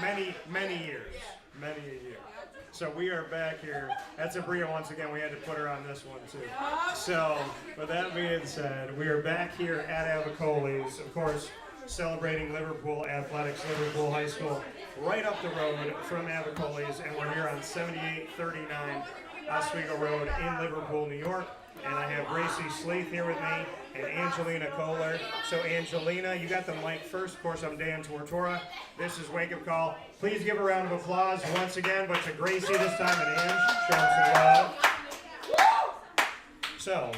many years. Many a year. So we are back here. That's Abria once again. We had to put her on this one too. So with that being said, we are back here at Avicolli's, of course, celebrating Liverpool Athletics, Liverpool High School, right up the road from Avicolli's, and we're here on 7839 Oswego Road in Liverpool, New York. And I have Gracie Sleeth here with me and Angeliena Kohler. So Angeliena, you got the mic first. Of course, I'm Dan Tortora. This is Wake Up Call. Please give a round of applause once again, but to Gracie this time and Ange. Show them some love. So,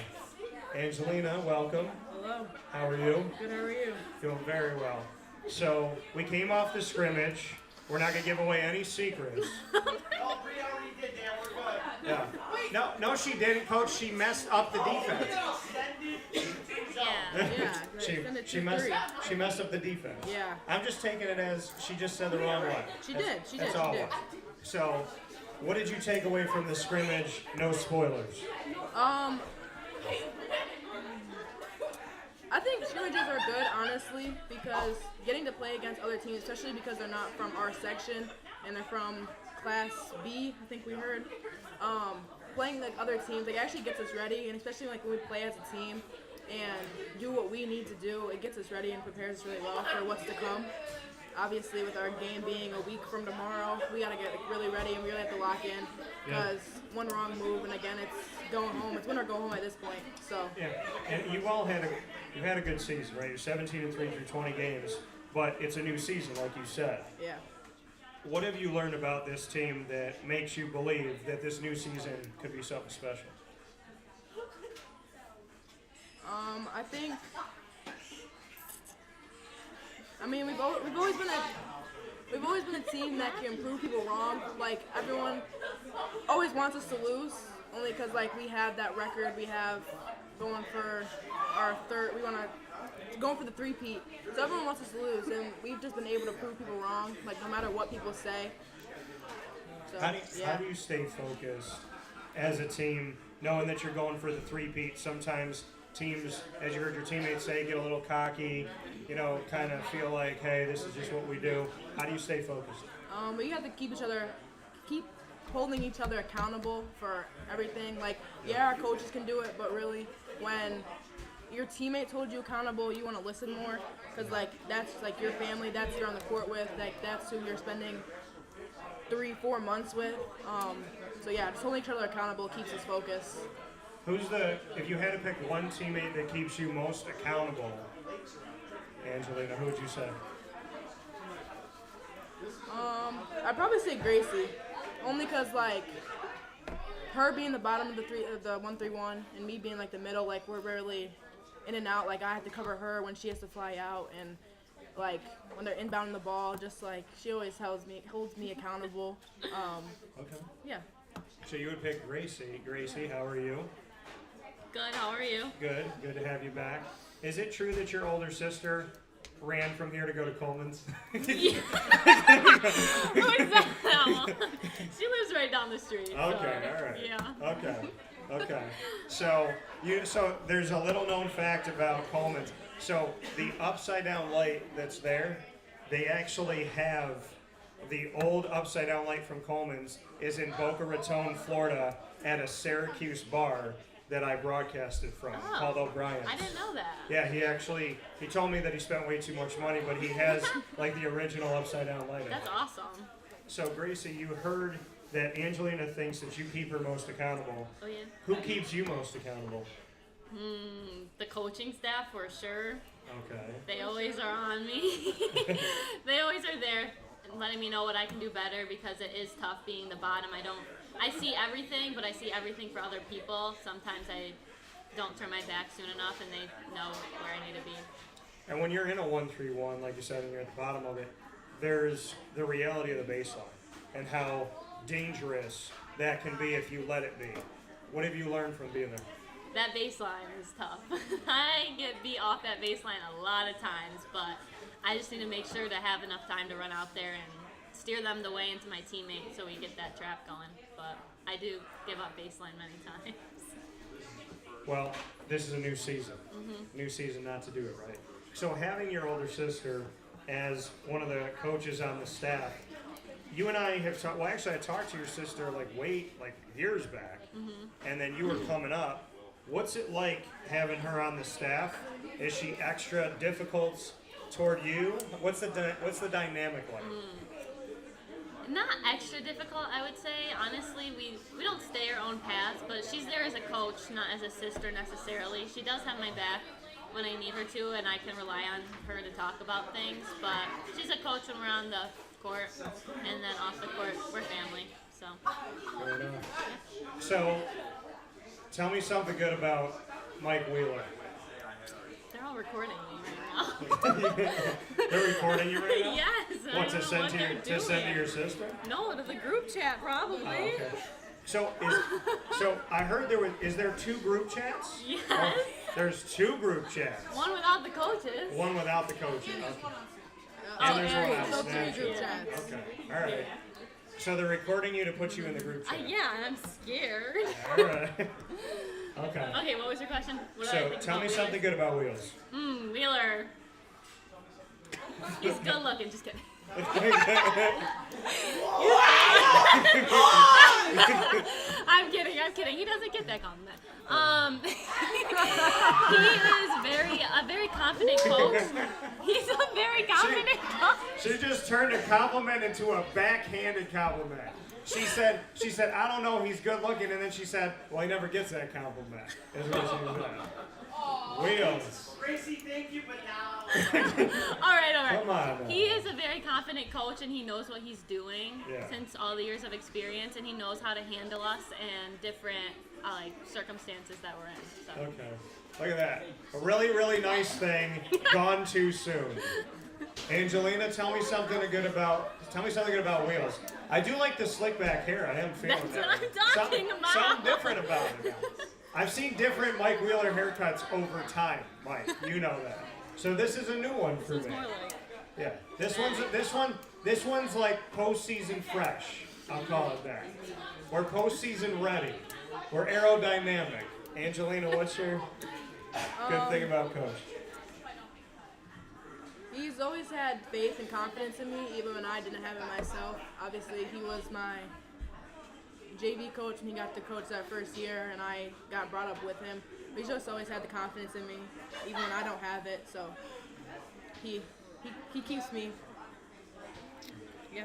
Angeliena, welcome. Hello. How are you? Good, how are you? Doing very well. So, we came off the scrimmage. We're not going to give away any secrets. Yeah. No, she didn't, Coach. She messed up the defense. She messed up the defense. Yeah. I'm just taking it as she just said the wrong one. She did. That's all. So, what did you take away from the scrimmage? No spoilers. I think scrimmages are good, honestly, because getting to play against other teams, especially because they're not from our section and they're from Class B, I think we heard. Playing like other teams, like actually gets us ready, and especially like when we play as a team and do what we need to do, it gets us ready and prepares us really well for what's to come. Obviously, with our game being a week from tomorrow, we got to get like, really ready and we really have to lock in because one wrong move and again it's going home. It's win or go home at this point. So yeah, and you've had a good season, right? You're 17-3 through 20 games, but it's a new season, like you said. Yeah. What have you learned about this team that makes you believe that this new season could be something special? I think. I mean, we've always been a team that can prove people wrong. Like everyone always wants us to lose, only because like we have that record. We have going for our third. We want to. Going for the three-peat. So everyone wants us to lose, and we've just been able to prove people wrong, like no matter what people say. So, how do you stay focused as a team, knowing that you're going for the three-peat? Sometimes teams, as you heard your teammates say, get a little cocky, kind of feel like, hey, this is just what we do. How do you stay focused? We have to keep holding each other accountable for everything. Like, our coaches can do it, but really, when your teammate told you accountable, you want to listen more, because like that's like your family, that's who you're on the court with, like that's who you're spending 3-4 months with. So just holding each other accountable keeps us focused. If you had to pick one teammate that keeps you most accountable, Angeliena, who would you say? I'd probably say Gracie, only because like her being the bottom of the 1-3-1 and me being like the middle, like we're rarely in and out. Like I have to cover her when she has to fly out, and like when they're inbounding the ball, just like she always holds me accountable. Okay. Yeah. So you would pick Gracie. Gracie, how are you? Good, how are you? Good to have you back. Is it true that your older sister ran from here to go to Coleman's? Yeah. Who is that? She lives right down the street. Okay, so, all right. Yeah. Okay. So there's a little known fact about Coleman's. So the upside down light that's there, they actually have the old upside down light from Coleman's is in Boca Raton, Florida, at a Syracuse bar that I broadcasted from, called O'Brien's. I didn't know that. Yeah, he told me that he spent way too much money, but he has like the original upside down light. That's awesome. So Gracie, you heard that Angeliena thinks that you keep her most accountable. Oh yeah. Who keeps you most accountable? The coaching staff for sure. Okay. They always are on me. They always are there and letting me know what I can do better, because it is tough being the bottom. I see everything, but I see everything for other people. Sometimes I don't turn my back soon enough, and they know where I need to be. And when you're in a 1-3-1, like you said, and you're at the bottom of it, there's the reality of the baseline and how dangerous that can be if you let it be. What have you learned from being there? That baseline is tough. I get beat off that baseline a lot of times, but I just need to make sure to have enough time to run out there and steer them the way into my teammates so we get that trap going. But I do give up baseline many times. Well, this is a new season. New season not to do it right. So having your older sister as one of the coaches on the staff, you and I have talked. Well, actually, I talked to your sister like years back, and then you were coming up. What's it like having her on the staff? Is she extra difficult toward you? What's the dynamic like? Not extra difficult, I would say. Honestly, we don't stay our own paths, but she's there as a coach, not as a sister necessarily. She does have my back when I need her to, and I can rely on her to talk about things. But she's a coach when we're on the court, and then off the court, we're family. So. Fair enough. So, tell me something good about Mike Wheeler. They're all recording me right now. They're recording you right now? Yes. What, to send to your sister? No, to the group chat probably. Oh, okay. So I heard is there 2 group chats? Yes. Oh, there's 2 group chats. One without the coaches. One without the coaches. Okay. Oh, there's there one you on go. 3 Snapchat. group chats. Okay. All right. So they're recording you to put you in the group chat. Yeah, and I'm scared. All right. Okay. Okay, what was your question? What do I So think tell about me Wheeler? something good about Wheels. Wheeler. He's good looking, just kidding. I'm kidding. He doesn't get that compliment. He is a very confident coach. He's a very confident coach. She just turned a compliment into a backhanded compliment. She said, I don't know, he's good looking, and then she said, well, he never gets that compliment. Is what she said. Wheels. Gracie, thank you, but now. All right. Come on. He is a very confident coach, and he knows what he's doing Yeah. since all the years of experience, and he knows how to handle us and different circumstances that we're in. So. Okay. Look at that. A really, really nice thing gone too soon. Angelena, tell me something good about Wheels. I do like the slick back hair. I am feeling That's that. what I'm talking about. Something different about it. I've seen different Mike Wheeler haircuts over time, Mike. You know that. So this is a new one for This is me. more like. Yeah. This one's like postseason fresh. I'll call it that. Or postseason ready. Or aerodynamic. Angelena, what's your good thing about Coach? He's always had faith and confidence in me, even when I didn't have it myself. Obviously, he was my JV coach when he got to coach that first year, and I got brought up with him. But he's just always had the confidence in me, even when I don't have it. So he keeps me. Yeah.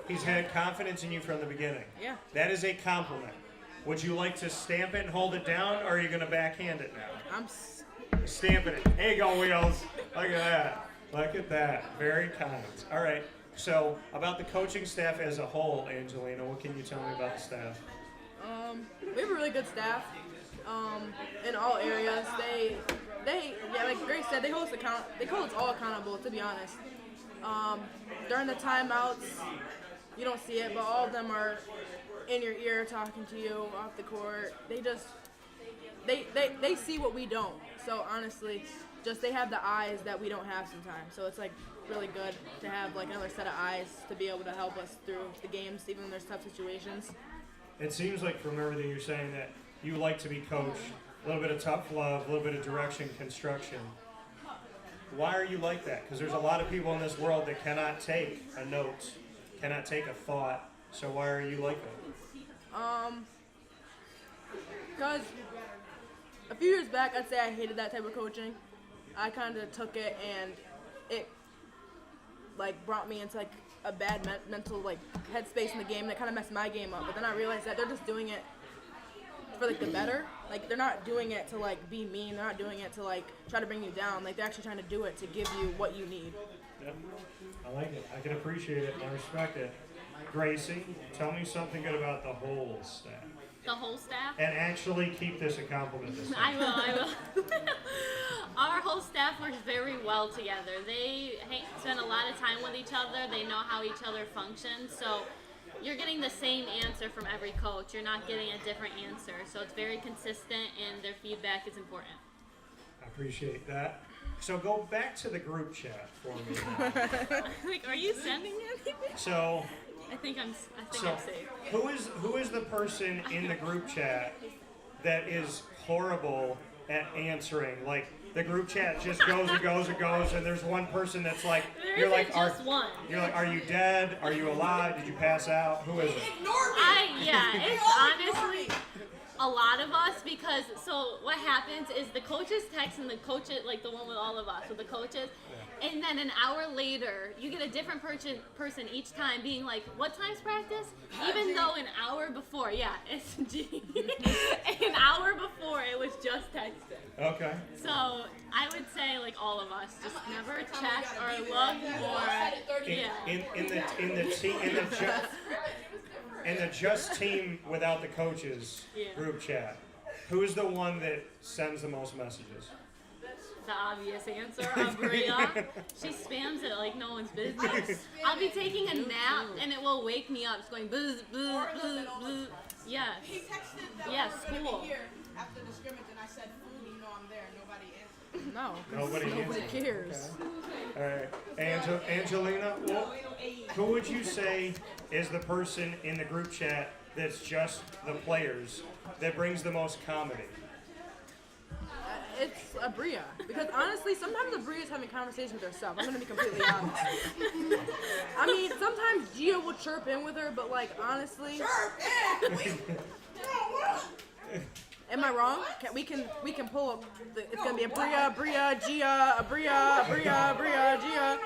He's had confidence in you from the beginning. Yeah. That is a compliment. Would you like to stamp it and hold it down, or are you going to backhand it now? Stamping it. Here you go, Wheels. Look at that. Look at that. Very kind. All right. So, about the coaching staff as a whole, Angelena, what can you tell me about the staff? We have a really good staff in all areas. They like Grace said, they hold us all accountable, to be honest. During the timeouts, you don't see it, but all of them are in your ear talking to you off the court. They see what we don't. So honestly, just they have the eyes that we don't have sometimes. So it's like really good to have like another set of eyes to be able to help us through the games, even when there's tough situations. It seems like from everything you're saying that you like to be coached, a little bit of tough love, a little bit of direction, construction. Why are you like that? Because there's a lot of people in this world that cannot take a note, cannot take a thought. So why are you like that? Because a few years back, I'd say I hated that type of coaching. I kind of took it and it like brought me into like a bad mental like headspace in the game that kind of messed my game up. But then I realized that they're just doing it for like the better. Like they're not doing it to like be mean. They're not doing it to like try to bring you down. Like they're actually trying to do it to give you what you need. Yep. I like it. I can appreciate it and I respect it. Gracie, tell me something good about the whole staff. The whole staff? And actually keep this a compliment this time. I will. Our whole staff works very well together. They spend a lot of time with each other. They know how each other functions. So you're getting the same answer from every coach. You're not getting a different answer. So it's very consistent and their feedback is important. I appreciate that. So go back to the group chat for me now. Like, are you sending me anything? So I think I'm safe. who is the person in the group chat that is horrible at answering? Like the group chat just goes and goes and goes, and there's one person that's like, There you're isn't like, just one. You're like, are you dead? Are you alive? Did you pass out? Who is it? It's honestly a lot of us because so what happens is the coaches text and the coaches, like the one with all of us, with the coaches, and then an hour later you get a different person each time being like, what time's practice? Even though an hour before, it's G. An hour before it was just texted. Okay. So I would say like all of us just never check or look or in the just team without the coaches group chat, who's the one that sends the most messages? The obvious answer, Bria. She spams it like no one's business. I'll be taking a nap and it will wake me up, just going buzz, buzz, buzz, buzz. Yes. He texted that Yes, we're gonna cool. be here after the scrimmage, and I said, "Food, you know I'm there." Nobody answered. No, 'cause Nobody nobody cares. All right, Angeliena, who would you say is the person in the group chat that's just the players that brings the most comedy? It's a Bria. Because honestly, sometimes a Bria's having conversations with herself. I'm gonna be completely honest. I mean, sometimes Gia will chirp in with her, but like honestly, am I wrong? We can pull up. It's gonna be a Bria, Gia, a Bria, Gia.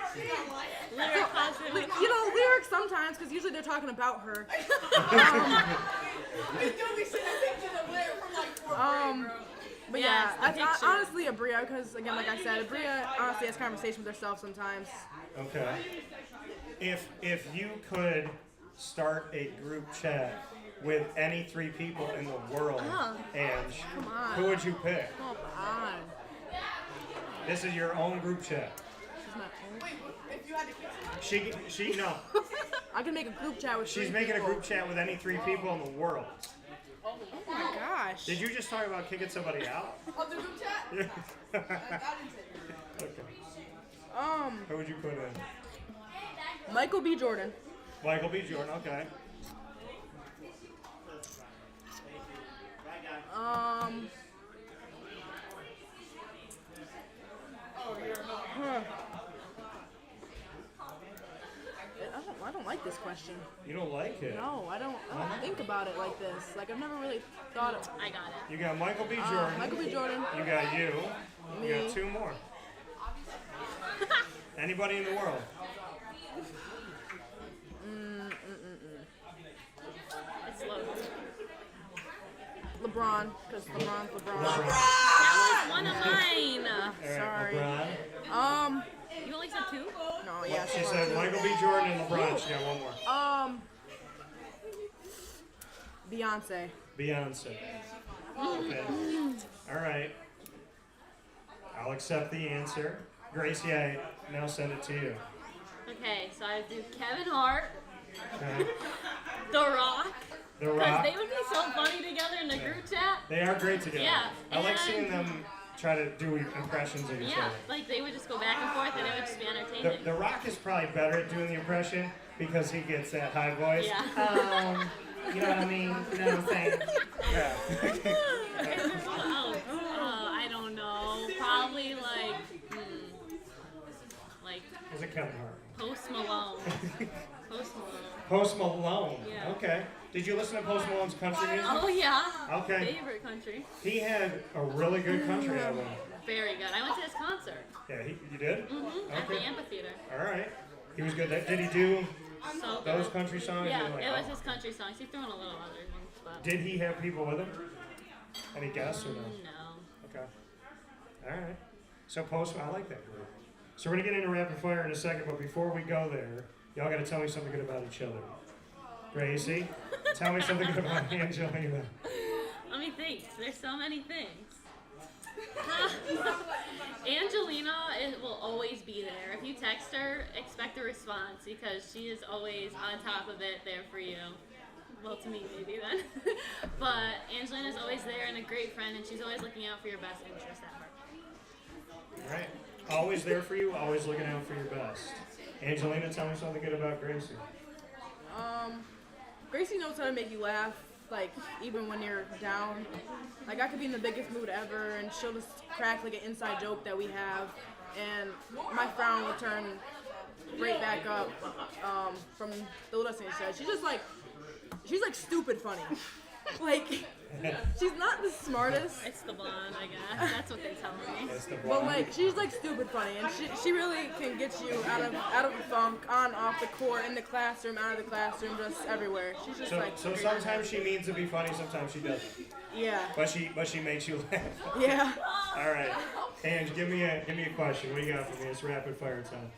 You know, lyrics sometimes, because usually they're talking about her. But yeah, that's honestly a Bria, because again, like I said, a Bria honestly has conversations with herself sometimes. Okay. If you could start a group chat with any three people in the world, Ange, who would you pick? Come on. This is your own group chat. She's not old. If you had to kick someone, She no. I can make a group chat with She's three making a people. group chat with any three people in the world. Oh my gosh. Did you just talk about kicking somebody out? of the group chat, I didn't say that. Okay. Who would you put in? Michael B. Jordan. Michael B. Jordan. Okay. I don't like this question. You don't like it? No, I don't think about it like this. Like I've never really thought of. I got it. You got Michael B. Jordan. Michael B. Jordan. You got you. Me. You got two more. Anybody in the world? It's low. LeBron, because LeBron. That was one of mine. All right, Sorry. LeBron. You only said two? No, yeah. She said Michael B. Jordan and LeBron. She got one more. Beyonce. Beyonce. Okay. All right. I'll accept the answer. Gracie, I now send it to you. Okay, so I do Kevin Hart, Okay. The Rock, The because Rock. they would be so funny together in the group chat. They are great together. Yeah, I like and- seeing them try to do impressions of each Yeah, other. like they would just go back and forth and it would just be entertaining. The Rock is probably better at doing the impression because he gets that high voice. Yeah. You know what I mean? You know what I'm saying? Yeah. I don't know. Probably like Is it Kevin Hart? Post Malone. Post Malone. Post Malone. Yeah. Okay. Did you listen to Post Malone's country music? Oh yeah. Okay. Favorite country. He had a really good country album. Very good. I went to his concert. Yeah, you did? At the Okay. amphitheater. All right. He was good. Did he do So good. those country songs? Yeah, You're like, it was oh. his country songs. He threw in a little other things, but Did he have people with him? Any guests or no? no. Okay. All right. So Post, I like that group. So we're gonna get into rapid fire in a second, but before we go there, y'all gotta tell me something good about each other. Gracie, tell me something good about Angeliena. Let me think. There's so many things. Angeliena will always be there. If you text her, expect a response because she is always on top of it, there for you. Well, to me, maybe then. But Angelina's always there and a great friend, and she's always looking out for your best interest at heart. All right. Always there for you, always looking out for your best. Angeliena, tell me something good about Gracie. Gracie knows how to make you laugh. like even when you're down, like I could be in the biggest mood ever, and she'll just crack like an inside joke that we have, and my frown will turn right back up from the little thing she said. She's like stupid funny. Like, she's not the smartest. It's the blonde, I guess. That's what they tell me. But like, she's like stupid funny, and she really can get you out of the funk, on, off the court, in the classroom, out of the classroom, just everywhere. She's just So sometimes she means to be funny, sometimes she doesn't. yeah. But she makes you laugh. Yeah. All right, Ange, give me a question. What do you got for me? It's rapid fire time.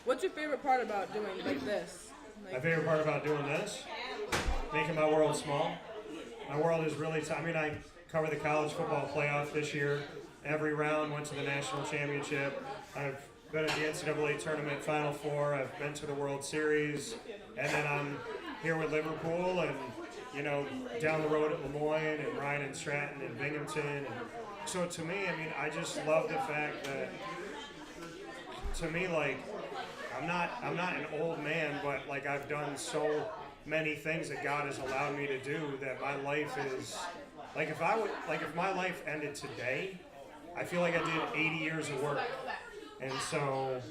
What's your favorite part about doing like this? My favorite part about doing this, making my world small. My world is really, I cover the college football playoff this year. Every round, went to the national championship. I've been at the NCAA tournament Final Four. I've been to the World Series. And then I'm here with Liverpool and, down the road at Lemoyne and Ryan and Stratton and Binghamton. And so to me, I just love the fact that, to me, like, I'm not an old man, but like I've done so many things that God has allowed me to do that my life is like if my life ended today, I feel like I did 80 years of work. And so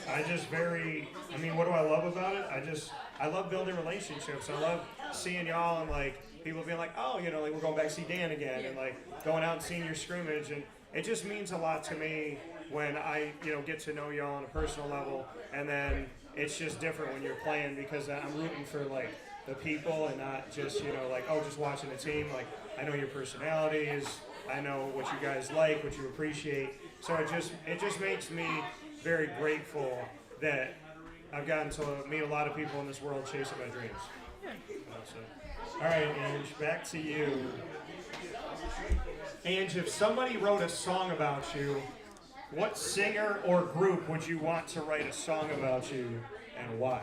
what do I love about it? I love building relationships. I love seeing y'all and like people being like, oh, like we're going back to see Dan again, and like going out and seeing your scrimmage, and it just means a lot to me when I, get to know y'all on a personal level, and then it's just different when you're playing because I'm rooting for like the people and not just, just watching the team. Like I know your personalities, I know what you guys like, what you appreciate. So it just makes me very grateful that I've gotten to meet a lot of people in this world chasing my dreams. All right, Ange, back to you. Ange, if somebody wrote a song about you, what singer or group would you want to write a song about you, and why?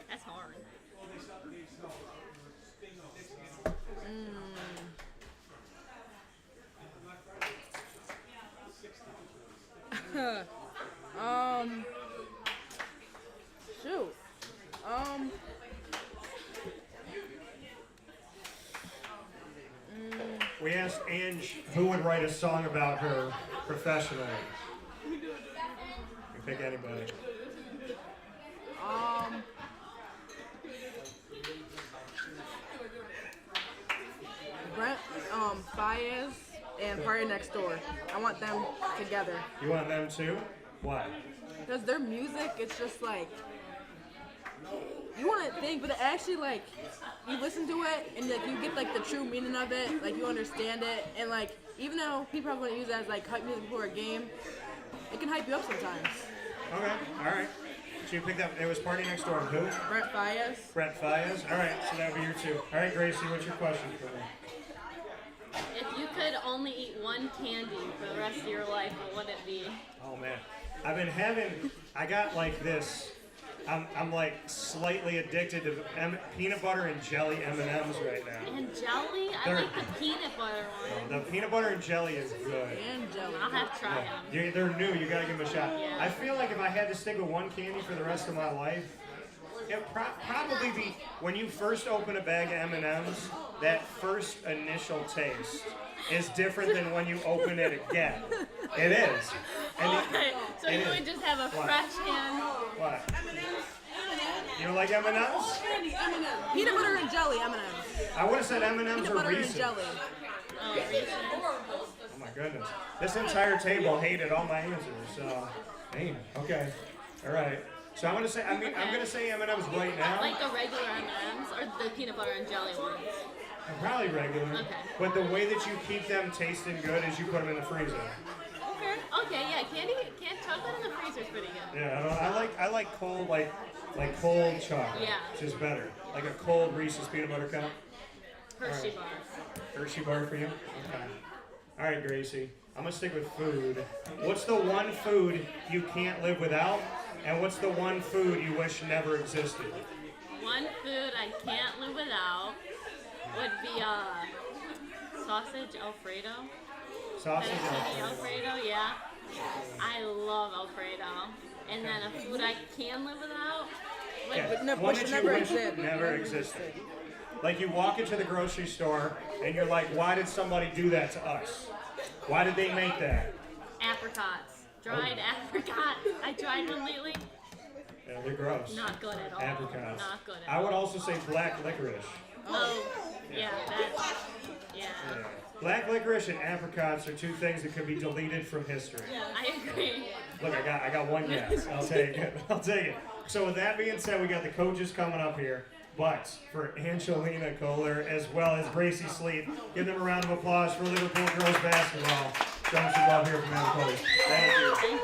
That's hard. Shoot. We asked Ange who would write a song about her professionally. You can pick anybody. Brent, Baez, and Party Next Door. I want them together. You want them too? Why? Because their music, it's just like, you want to think, but it actually, like, you listen to it, and like you get like the true meaning of it, like you understand it, and like, even though people are going to use it as like hype music before a game, it can hype you up sometimes. Okay, all right. So you picked up, it was Party Next Door. Who? Brent Baez. Brent Baez. All right, so that would be your two. All right, Gracie, what's your question for me? If you could only eat one candy for the rest of your life, what would it be? Oh man, I got like this. I'm like slightly addicted to peanut butter and jelly M&Ms right now. And jelly? I like the peanut butter one. The peanut butter and jelly is good. And jelly. I'll have to try them. They're new. You gotta give them a shot. Yeah. I feel like if I had to stick with one candy for the rest of my life, it'd probably be when you first open a bag of M&Ms. That first initial taste is different than when you open it again. It is. So you would just have a fresh hand. What? You don't like M&Ms? Peanut butter and jelly M&Ms. I would have said M&Ms Peanut or butter Reese's. and jelly. Oh, Reese's. Oh my goodness. This entire table hated all my answers. So, damn. Okay. All right. So I'm gonna say M&Ms right now. Like the regular M&Ms or the peanut butter and jelly ones? Probably regular. Okay. But the way that you keep them tasting good is you put them in the freezer. Okay, yeah, chocolate in the freezer is pretty good. Yeah, I like cold like cold chocolate. Yeah. Which is better. Like a cold Reese's peanut butter cup. Hershey All right. bars. Hershey bar for you? Okay. All right, Gracie. I'm gonna stick with food. What's the one food you can't live without? And what's the one food you wish never existed? One food I can't live without would be sausage Alfredo. Sausage Fettuccine Alfredo. Alfredo, yeah. I love Alfredo. And then a food I can live without. Like, Yeah. No, One which that never you wish existed. never existed. Like you walk into the grocery store and you're like, why did somebody do that to us? Why did they make that? apricots. Dried apricot. I tried one lately. Yeah, they're gross. Not good at all. Apricots. Not good at I all. would also say black licorice. Oh, yeah, that's, yeah. Yeah. Black licorice and apricots are two things that could be deleted from history. I agree. Look, I got one yes. I'll take it. I'll take it. So with that being said, we got the coaches coming up here. But for Angeliena Kohler as well as Gracie Sleeth, give them a round of applause for Liverpool girls basketball. Showing some love here from Avicolli. Thank you.